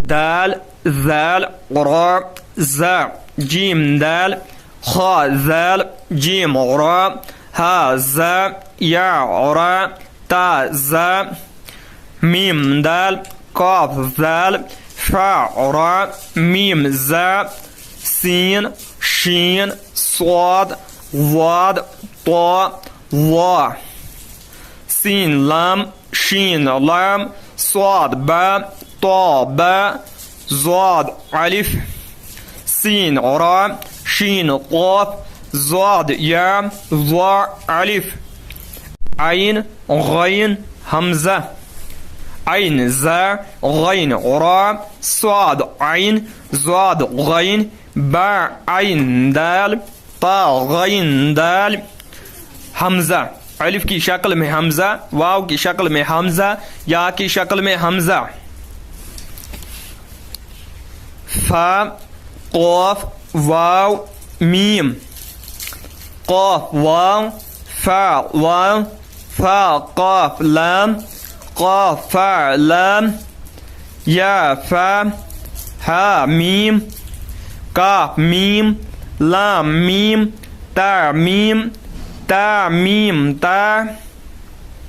दाल ज़ाल रा ज़ा जीम दाल खा ज़ाल जीम रा हा ज़ा या रा ता ज़ा मीम दाल काफ ज़ाल शा रा मीम ज़ा सीन शीन स्वाद वाद तो वा सीन लाम शीन लाम स्वाद बा तो बा ज़ाद अलिफ सीन रा शीन क़ाफ ज़ाद या ज़ा अलिफ आइन गैन हमज़ा आइन ज़ा गैन रा स्वाद आइन ज़ाद गैन बा आइन दाल ता गैन दाल हमज़ा अलिफ की शक्ल में हमज़ा वाव की शक्ल में हमज़ा या की शक्ल में हमज़ा फा क़ाफ वाव मीम क़ाफ वाव फा वाव फा क़ाफ लाम क़ाफ फा लाम या फा हा मीम काफ मीम लाम मीम ता मीम ता मीम ता